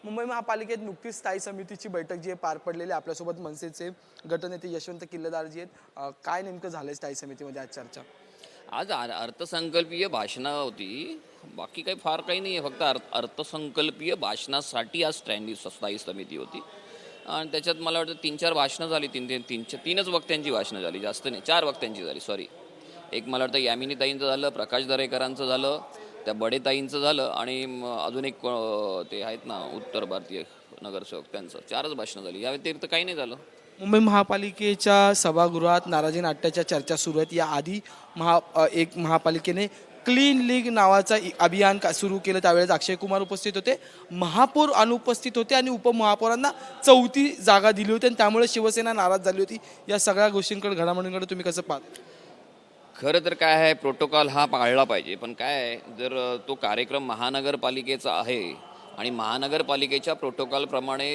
मुंबई महापालिकेत नुकतीच स्थायी समितीची बैठक जी आहे पार पडलेली आहे। आपल्यासोबत मनसेचे गटनेते यशवंत किल्लेदारजी आहेत। काय नेमकं झालंय स्थायी समितीमध्ये आज चर्चा? आज अर्थसंकल्पीय भाषणं होती, बाकी काही फार काही नाही आहे, फक्त अर्थसंकल्पीय भाषणासाठी आज स्थायी समिती होती आणि त्याच्यात मला वाटतं 3-4 भाषणं झाली, तीनच वक्त्यांची भाषणं झाली, जास्त नाही, 4 वक्त्यांची झाली, सॉरी। एक मला वाटतं यामिनीताईंचं झालं, प्रकाश दरेकरांचं झालं, त्या बडेताईंचं झालं आणि अजून एक ते आहेत ना उत्तर भारतीय नगरसेवक, त्यांचं 4च भाषणं झाली, या व्यतिरिक्त काही नाही झालं। मुंबई महापालिकेच्या सभागृहात नाराजी नाट्याच्या चर्चा सुरू आहेत। याआधी महापालिकेने क्लीन लीग नावाचा अभियान सुरू केलं, त्यावेळेस अक्षय कुमार उपस्थित होते, महापौर अनुपस्थित होते आणि उपमहापौरांना 4थी जागा दिली होती आणि त्यामुळे शिवसेना नाराज झाली होती। या सगळ्या गोष्टींकडे, घडामोडींकडे तुम्ही कसं पाहता? खरं तर काय आहे, प्रोटोकॉल हा पाळला पाहिजे, पण काय आहे, जर तो कार्यक्रम महानगरपालिकेचा आहे आणि महानगरपालिकेच्या प्रोटोकॉलप्रमाणे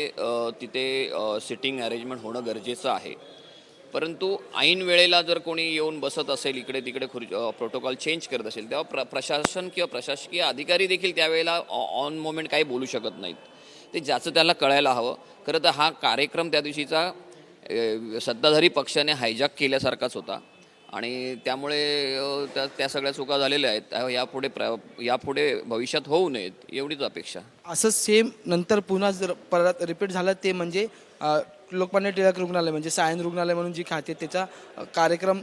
तिथे सिटिंग अरेंजमेंट होणं गरजेचं आहे, परंतु ऐन वेळेला जर कोणी येऊन बसत असेल, इकडे तिकडे प्रोटोकॉल चेंज करत असेल, तेव्हा प्रशासन किंवा प्रशासकीय अधिकारी देखील त्यावेळेला ऑन मोमेंट काही बोलू शकत नाहीत, ते ज्याचं त्याला कळायला हवं। खरं तर हा कार्यक्रम त्या दिवशीचा सत्ताधारी पक्षाने हायजॅक केल्यासारखाच होता आणि त्यामुळे त्या सगळ्या चुका झालेल्या आहेत, यापुढे भविष्यात होऊ नयेत एवढीच अपेक्षा। असं सेम नंतर पुन्हा जर परत रिपीट झालं ते म्हणजे लोकमान्य टिळक रुग्णालय म्हणजे सायन रुग्णालय म्हणून जी खाते त्याचा कार्यक्रम,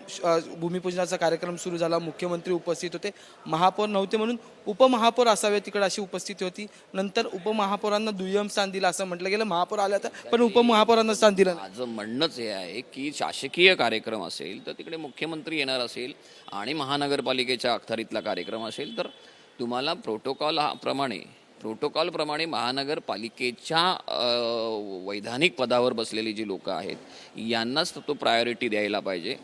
भूमिपूजनाचा कार्यक्रम सुरू झाला, मुख्यमंत्री उपस्थित होते, महापौर नव्हते म्हणून उपमहापौर असावे तिकडे अशी उपस्थिती होती। नंतर उपमहापौरांना दुय्यम स्थान दिलं असं म्हटलं गेलं, महापौर आले आता पण उपमहापौरांना स्थान दिलं। माझं म्हणणंच हे आहे की शासकीय कार्यक्रम असेल तर तिकडे मुख्यमंत्री येणार असेल आणि महानगरपालिकेच्या अखत्यारीतला कार्यक्रम असेल तर तुम्हाला प्रोटोकॉलप्रमाणे महानगरपालिकेच्या वैधानिक पदावर बसलेली जी लोकं आहेत यांनाच तो प्रायोरिटी द्यायला पाहिजे।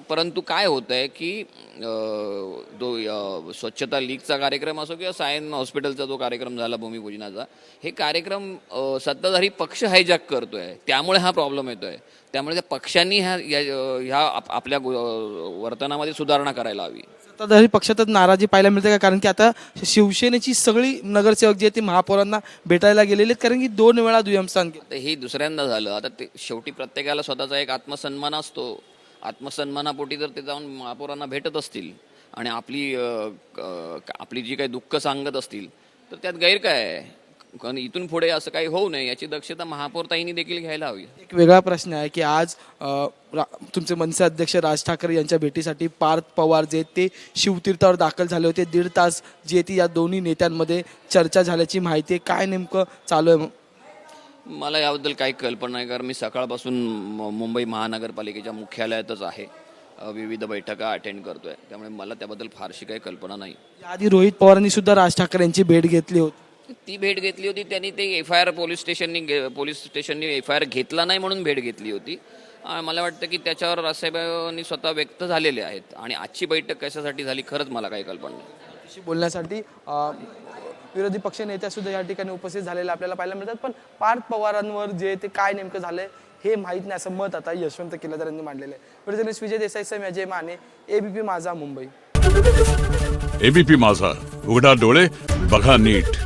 परंतु काय होतं आहे की स्वच्छता लीगचा कार्यक्रम असो किंवा सायन हॉस्पिटलचा जो कार्यक्रम झाला भूमिपूजनाचा, हे कार्यक्रम सत्ताधारी पक्ष हायजॅक करतो आहे, त्यामुळे हा प्रॉब्लेम येतो आहे। त्यामुळे त्या पक्षांनी ह्या आपल्या वर्तनामध्ये सुधारणा करायला हवी। सत्ताधारी पक्षातच नाराजी पाहायला मिळते का? कारण की आता शिवसेनेची सगळी नगरसेवक जे ते महापौरांना भेटायला गेलेले आहेत, कारण की 2 वेळा दुय्यम स्थान केलं। हे दुसऱ्यांदा झालं। आता ते शेवटी प्रत्येकाला स्वतःचा एक आत्मसन्मान असतो, आत्मसन्मानापोटी जर ते जाऊन महापौरांना भेटत असतील आणि आपली जी काही दुःख सांगत असतील तर त्यात गैर काय आहे? कारण इथून पुढे असं काही होऊ नये याची दक्षता महापौरताईंनी देखील घ्यायला हवी। एक वेगळा प्रश्न आहे की आज तुमचे मनसे अध्यक्ष राज ठाकरे यांच्या भेटीसाठी पार्थ पवार जे ते शिवतीर्थावर दाखल झाले होते, 1.5 तास जे ती या दोन्ही नेत्यांमध्ये चर्चा झाल्याची माहिती आहे, काय नेमकं चालू आहे? मला याबद्दल काही कल्पना नाही, कारण मी सकाळपासून मुंबई महानगरपालिकेच्या मुख्यालयातच आहे, विविध बैठका अटेंड करतोय, त्यामुळे मला त्याबद्दल फारशी काही कल्पना नाही। याआधी रोहित पवारांनी सुद्धा राज ठाकरे यांची भेट घेतली होती, ती भेट घेतली होती, त्यांनी ते FIR पोलीस स्टेशननी FIR घेतला नाही म्हणून भेट घेतली होती। मला वाटतं की त्याच्यावर राजसाहेबांनी स्वतः व्यक्त झालेले आहेत आणि आजची बैठक कशासाठी झाली खरंच मला काही कल्पना नाही। बोलण्यासाठी विरोधी पक्ष नेत्या सुद्धा या ठिकाणी उपस्थित झालेले आपल्याला पाहायला मिळतात, पण पार्थ पवारांवर जे ते काय नेमकं झालंय हे माहीत नाही असं मत आता यशवंत किल्लेदार यांनी मांडलेलं आहे। जर्नलिस्ट विजय देसाई, अजय माने, ABP माझा, मुंबई। ABP माझा, उघडा डोळे बघा नीट।